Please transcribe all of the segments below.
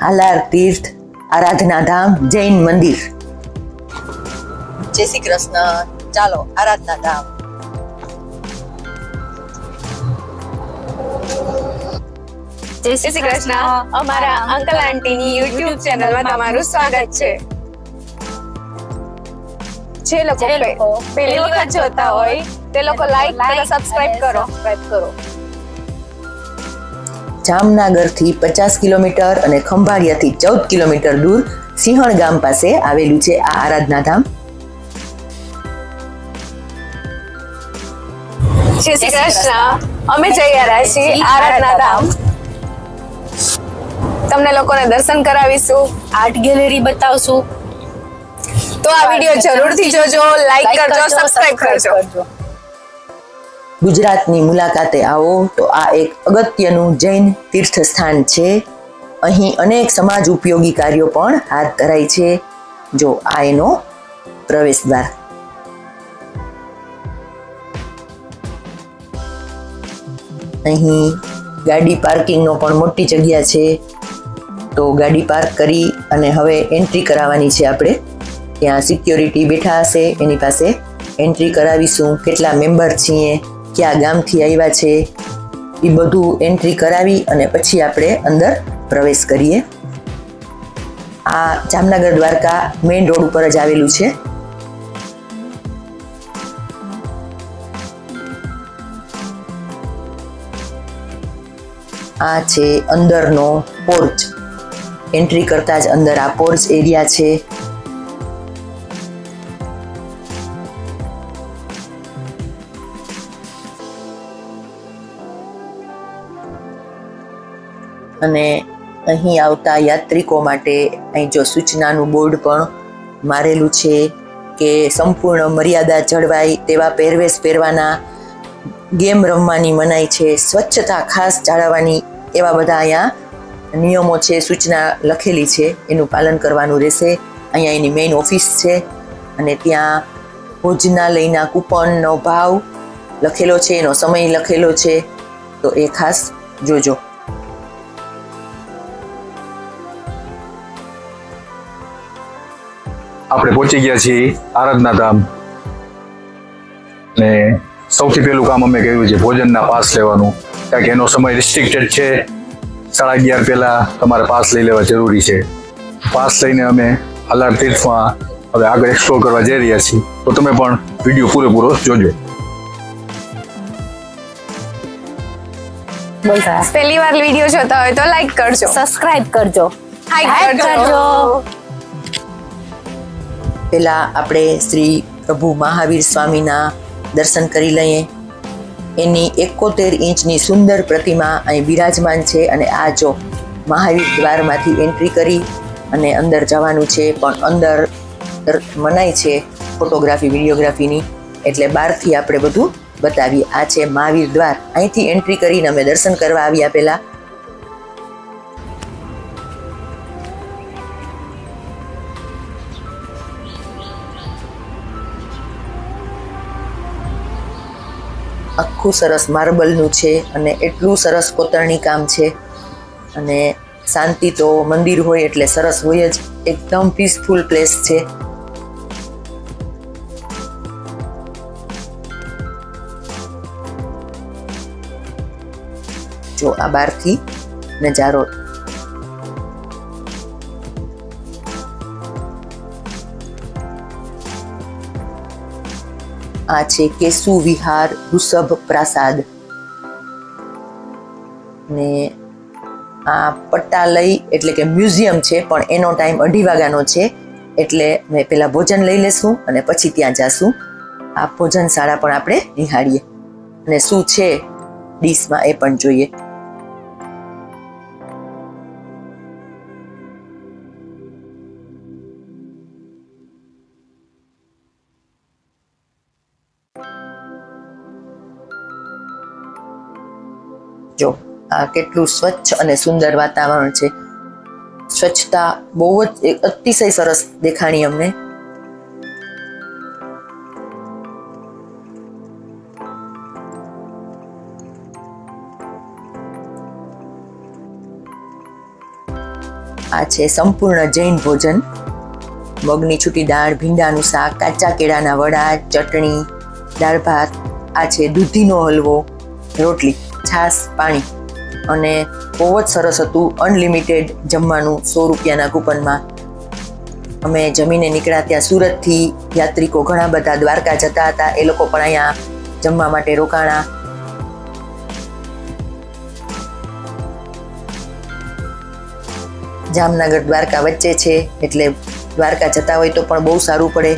હાલાર તીર્થ આરાધના ધામ જૈન મંદિર. જય શ્રી કૃષ્ણ. ચાલો આરાધના ધામ. જય શ્રી કૃષ્ણ. અમારા અંકલ આંટીની યુટ્યુબ ચેનલમાં તમારું સ્વાગત છે. જે લોકો પહેલી વખત જોતા હોય તે લોકો લાઈક અને સબસ્ક્રાઇબ કરો. જામનગરથી 50 કિલોમીટર અને ખંભાળિયાથી 14 કિલોમીટર દૂર સિંહણ ગામ પાસે આવેલું છે આ આરાધના ધામ. જય શ્રી કૃષ્ણ. અમે જઈ રહ્યા છીએ આરાધના ધામ. તમને લોકોને દર્શન કરાવીશું, આર્ટ ગેલેરી બતાવશું. તો આ વિડિયો જરૂરથી જોજો, લાઈક કરજો, સબસ્ક્રાઇબ કરજો. ગુજરાતની મુલાકાતે આવો તો આ એક અગત્યનું જૈન તીર્થ સ્થાન છે. અહીં અનેક સમાજ ઉપયોગી કાર્યો પણ હાથ ધરાય છે. જો આ એનો પ્રવેશ દ્વાર. અહીં ગાડી પાર્કિંગનો પણ મોટી જગ્યા છે. તો ગાડી પાર્ક કરી અને હવે એન્ટ્રી કરાવવાની છે આપણે. ત્યાં સિક્યોરિટી બેઠા હશે, એની પાસે એન્ટ્રી કરાવીશું. કેટલા મેમ્બર છીએ, ક્યાં ગામથી આવ્યા છે, એ બધું એન્ટ્રી કરાવી અને પછી આપણે અંદર પ્રવેશ કરીએ. આ જામનગર દ્વારકા મેઇન રોડ ઉપર જ આવેલું છે. આ છે અંદરનો પોર્ચ. એન્ટ્રી કરતા જ અંદર આ પોર્ચ એરિયા છે. અને અહીં આવતા યાત્રિકો માટે અહીં જો સૂચનાનું બોર્ડ પણ મારેલું છે કે સંપૂર્ણ મર્યાદા જળવાય તેવા પહેરવેશ પહેરવાના, ગેમ રમવાની મનાઈ છે, સ્વચ્છતા ખાસ જાળવવાની, એવા બધા અહીંયા નિયમો છે, સૂચના લખેલી છે. એનું પાલન કરવાનું રહેશે. અહીંયા એની મેઇન ઓફિસ છે અને ત્યાં ભોજનાલયના કૂપનનો ભાવ લખેલો છે, એનો સમય લખેલો છે. તો એ ખાસ જોજો. આપણે પહોંચી ગયા છીએ આરાધના ધામ ને સૌથી પહેલું કામ અમે કર્યું છે ભોજનના પાસ લેવાનું, કારણ કે એનો સમય રિસ્ટ્રિક્ટેડ છે. 11:30 પહેલા તમારે પાસ લઈ લેવા જરૂરી છે. પાસ લઈને અમે હાલાર તીર્થમાં હવે આગળ એક્સપ્લોર કરવા જઈ રહ્યા છીએ. તો તમે પણ વિડીયો પૂરેપૂરો જોજો. પહેલી વાર વિડીયો જોતા હોય તો લાઈક કરજો, સબસ્ક્રાઇબ કરજો, હાઈપ કરજો. પહેલા આપણે શ્રી પ્રભુ મહાવીર સ્વામીના દર્શન કરી લઈએ. એની 71 ઇંચની સુંદર પ્રતિમા અહીં બિરાજમાન છે. અને આ જો મહાવીર દ્વારમાંથી એન્ટ્રી કરી અને અંદર જવાનું છે, પણ અંદર મનાઈ છે ફોટોગ્રાફી વિડીયોગ્રાફીની, એટલે બહારથી આપણે બધું બતાવીએ. આ છે મહાવીર દ્વાર. અહીંથી એન્ટ્રી કરીને અમે દર્શન કરવા આવ્યા. પહેલા આખું સરસ માર્બલનું છે અને એટલું સરસ કોતરણી કામ છે. અને શાંતિ તો મંદિર હોય એટલે સરસ હોય જ. એકદમ પીસફુલ પ્લેસ છે. જો આ બહારથી નજારો. આ છે કેસુ વિહાર ઋષભ પ્રાસાદ. ને આ પટ્ટાલય એટલે કે મ્યુઝિયમ છે, પણ એનો ટાઈમ 2:30 વાગ્યાનો છે. એટલે મેં પહેલાં ભોજન લઈ લેશું અને પછી ત્યાં જાશું. આ ભોજનશાળા પણ આપણે નિહાળીએ અને શું છે ડીશમાં એ પણ જોઈએ. જો આ કેટલું સ્વચ્છ અને સુંદર વાતાવરણ છે. સ્વચ્છતા બહુ જ અતિશય સરસ દેખાણી અમને. આ છે સંપૂર્ણ જૈન ભોજન. મગની છૂટી દાળ, ભીંડાનું શાક, કાચા કેળાના વડા, ચટણી, દાળ ભાત. આ છે દૂધીનો હલવો, રોટલી, છાશ, પાણી. અને બહુ જ સરસ હતું. અનલિમિટેડ જમવાનું 100 રૂપિયાના કૂપનમાં. અમે જમીને નીકળ્યા. ત્યાં સુરતથી યાત્રિકો ઘણા બધા દ્વારકા જતા હતા, એ લોકો પણ અહીંયા જમવા માટે રોકાણા. જામનગર દ્વારકા વચ્ચે છે, એટલે દ્વારકા જતા હોય તો પણ બહુ સારું પડે.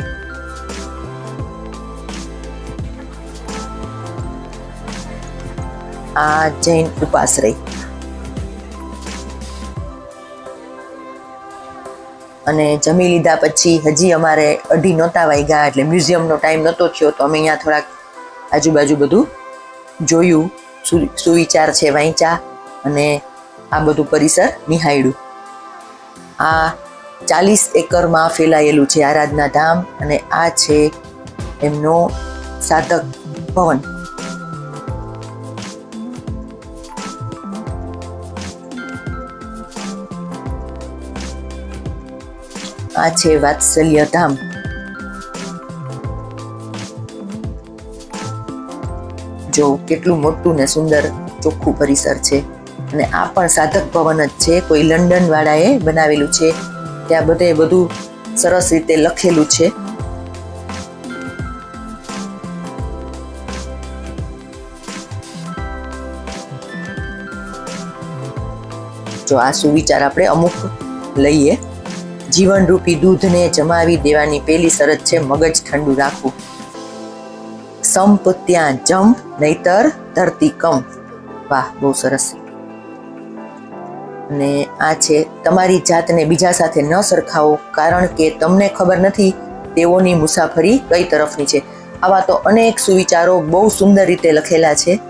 આ જૈન ઉપાશ્રય. અને જમી લીધા પછી હજી અમારે 2:30 નહોતા વાગ્યા, એટલે મ્યુઝિયમનો ટાઈમ નહોતો થયો, તો અમે અહીંયા થોડાક આજુબાજુ બધું જોયું, સુવિચાર છે વાંચ્યા અને આ બધું પરિસર નિહાળ્યું. આ 40 એકરમાં ફેલાયેલું છે આરાધના ધામ, અને આ છે એમનો સાધક ભવન. આ છે વાત્સલ્ય ધામ. જો કેટલું મોટું ને સુંદર ચોખ્ખું પરિસર છે. અને આ પણ સાધક ભવન જ છે, કોઈ લંડન વાળાએ બનાવેલું છે. ત્યાં બધું સરસ રીતે લખેલું છે. જો આ સુવિચાર આપણે અમુક લઈએ. જીવનરૂપી દૂધને જમાવી દેવાની પહેલી શરત છે મગજ ઠંડુ રાખવું. સંપ ત્યાં જંપ, નહીતર ધરતી કંપ. વાહ, બહુ સરસ. અને આ છે તમારી જાતને બીજા સાથે ન સરખાવો, કારણ કે તમને ખબર નથી તેઓની મુસાફરી કઈ તરફની છે. આવા તો અનેક સુવિચારો બહુ સુંદર રીતે લખેલા છે.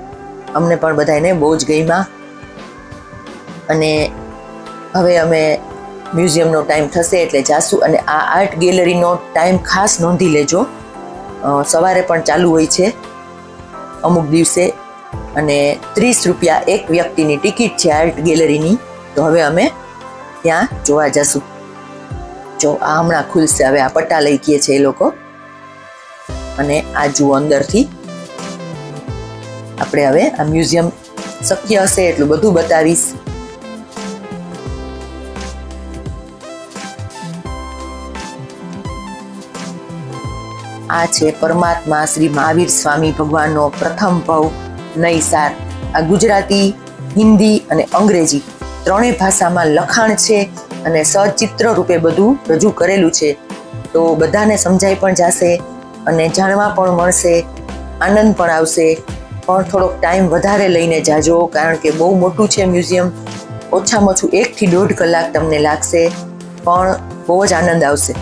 અમને પણ બધાને બહુ જ ગમ્યા. અને હવે અમે મ્યુઝિયમનો ટાઈમ થશે એટલે જાશું. અને આ આર્ટ ગેલેરીનો ટાઈમ ખાસ નોંધી લેજો. સવારે પણ ચાલુ હોય છે અમુક દિવસે, અને 30 રૂપિયા એક વ્યક્તિની ટિકિટ છે આર્ટ ગેલેરીની. તો હવે અમે ત્યાં જોવા જશું. જો આ હમણાં ખુલશે. હવે આ પટ્ટા લઈ ગયે છે એ લોકો. અને આ જુઓ અંદરથી આપણે હવે આ મ્યુઝિયમ શક્ય હશે એટલું બધું બતાવીશ. આ છે પરમાત્મા શ્રી મહાવીર સ્વામી ભગવાનનો પ્રથમ ભવ નૈસાર. આ ગુજરાતી, હિન્દી અને અંગ્રેજી ત્રણેય ભાષામાં લખાણ છે અને સચિત્ર રૂપે બધું રજૂ કરેલું છે. તો બધાને સમજાઈ પણ જશે અને જાણવા પણ મળશે, આનંદ પણ આવશે. પણ થોડોક ટાઈમ વધારે લઈને જાજો, કારણ કે બહુ મોટું છે મ્યુઝિયમ. ઓછામાં ઓછું 1 થી 1.5 કલાક તમને લાગશે, પણ બહુ જ આનંદ આવશે.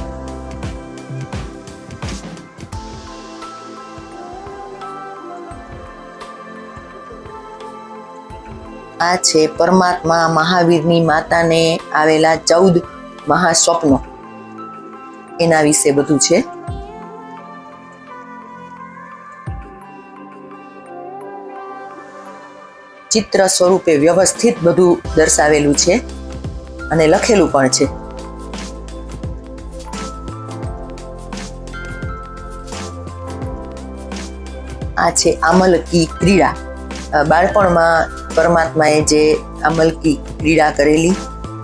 આ છે પરમાત્મા મહાવીરની માતાને આવેલા 14 મહાસ્વપ્નો. એના વિશે બધું છે. ચિત્ર સ્વરૂપે વ્યવસ્થિત બધું દર્શાવેલું છે અને લખેલું પણ છે. આ છે આમલકી ક્રીડા. બાળપણમાં પરમાત્માએ જે આમલકી ક્રીડા કરેલી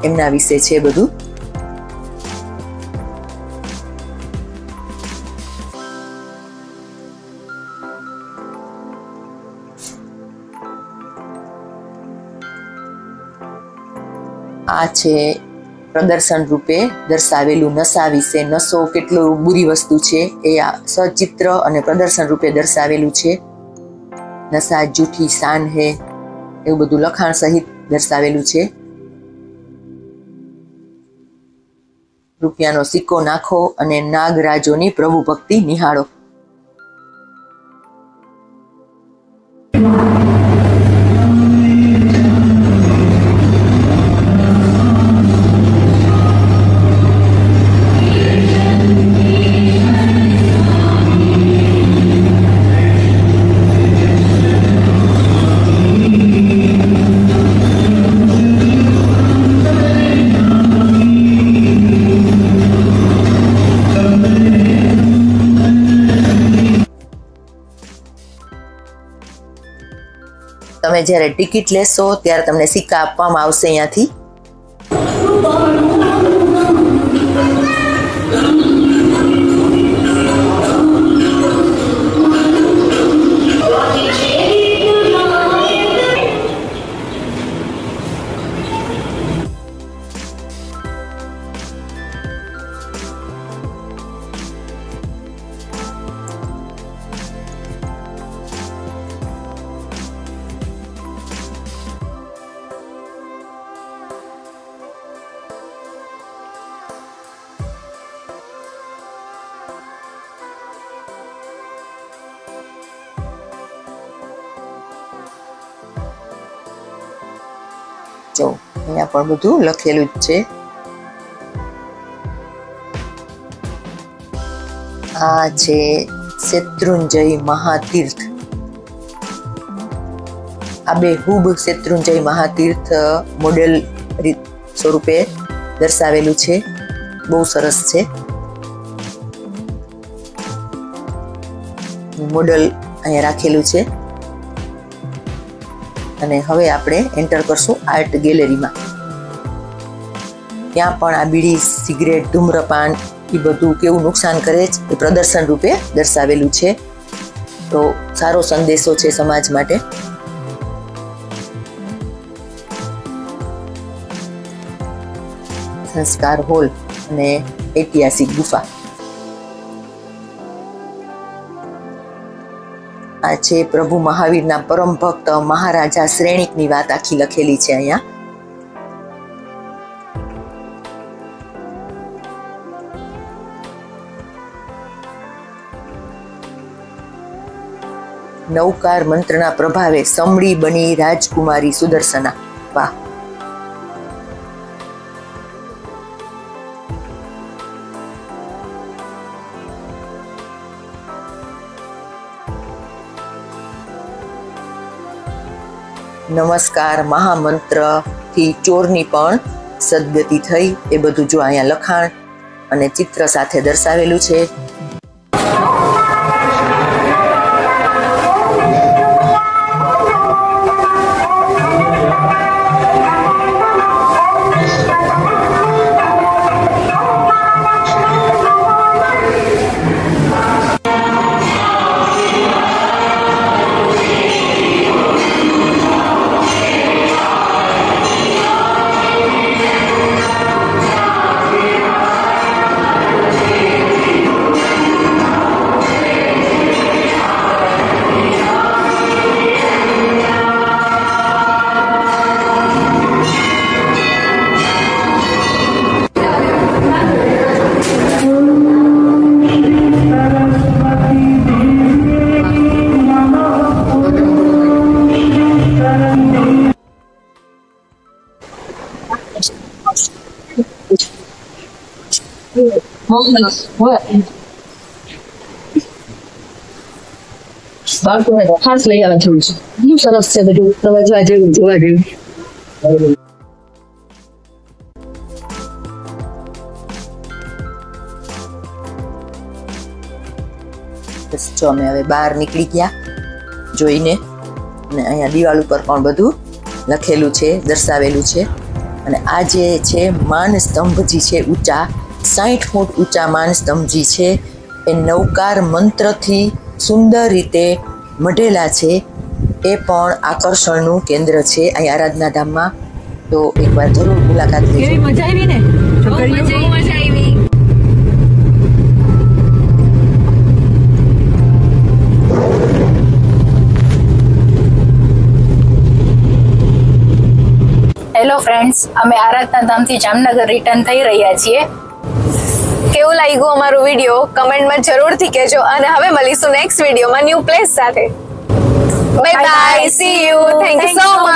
એમના વિશે છે બધું. આ છે પ્રદર્શન રૂપે દર્શાવેલું નશા વિશે. નશો કેટલું બુરી વસ્તુ છે એ આ સચિત્ર અને પ્રદર્શન રૂપે દર્શાવેલું છે. નશા જૂઠી શાન હે એવું બધું લખાણ સહિત દર્શાવેલું છે. રૂપિયાનો સિક્કો નાખો અને નાગરાજોની પ્રભુ ભક્તિ નિહાળો. તમે જ્યારે ટિકિટ લેશો ત્યારે તમને સિક્કા આપવામાં આવશે અહીંયાથી. જો અહીંયા પણ બધું લખેલું જ છે. આ છે શેત્રુંજય મહાતીર્થ. આ બેહૂબ શેત્રુંજય મહાતીર્થ મોડેલ સ્વરૂપે દર્શાવેલું છે. બહુ સરસ છે. મોડેલ અહીંયા રાખેલું છે. અને હવે આપણે એન્ટર કરશું આર્ટ ગેલેરીમાં. ત્યાં પણ આ બીડી, સિગરેટ, ધૂમ્રપાન એ બધું કેવું નુકસાન કરે છે એ પ્રદર્શન રૂપે દર્શાવેલું છે. તો સારો સંદેશો છે સમાજ માટે. સંસ્કાર હોલ અને ઐતિહાસિક ગુફા. આ છે પ્રભુ મહાવીરના પરમ ભક્ત મહારાજા શ્રેણિકની વાત આખી લખેલી છે અહીંયા. નૌકાર મંત્રના પ્રભાવે સમડી બની રાજકુમારી સુદર્શના. વાહ! નમસ્કાર મહામંત્રથી ચોરની પણ સદગતિ થઈ. એ બધું જો અહીંયા લખાણ અને ચિત્ર સાથે દર્શાવેલું છે. બાળકોને ખાસ લઈ આવવા જેવું છે. બહુ સરસ છે બધું. સમજવા જેવું, જોવા જેવું. બસ જો અમે હવે બહાર નીકળી ગયા જોઈને. અને અહીંયા દિવાલ ઉપર પણ બધું લખેલું છે, દર્શાવેલું છે. અને આ જે છે માન સ્તંભજી છે ઊંચા, 60 ફૂટ ઊંચા માન સ્તંભજી છે. એ નૌકાર મંત્રથી સુંદર રીતે મઢેલા છે. એ પણ આકર્ષણનું કેન્દ્ર છે અહીં આરાધના ધામમાં. તો એકવાર જરૂર મુલાકાત લેજો. કેવી મજા આવી ને છોકરીઓ? મજા આવી. હેલો ફ્રેન્ડ્સ, અમે આરાધના ધામથી જામનગર રિટર્ન થઈ રહ્યા છીએ. કેવું લાગ્યું અમારું વિડીયો કમેન્ટમાં જરૂરથી કહેજો. અને હવે મળીશું નેક્સ્ટ વિડીયોમાં ન્યૂ પ્લેસ સાથે. Bye bye, C you, thank you so much.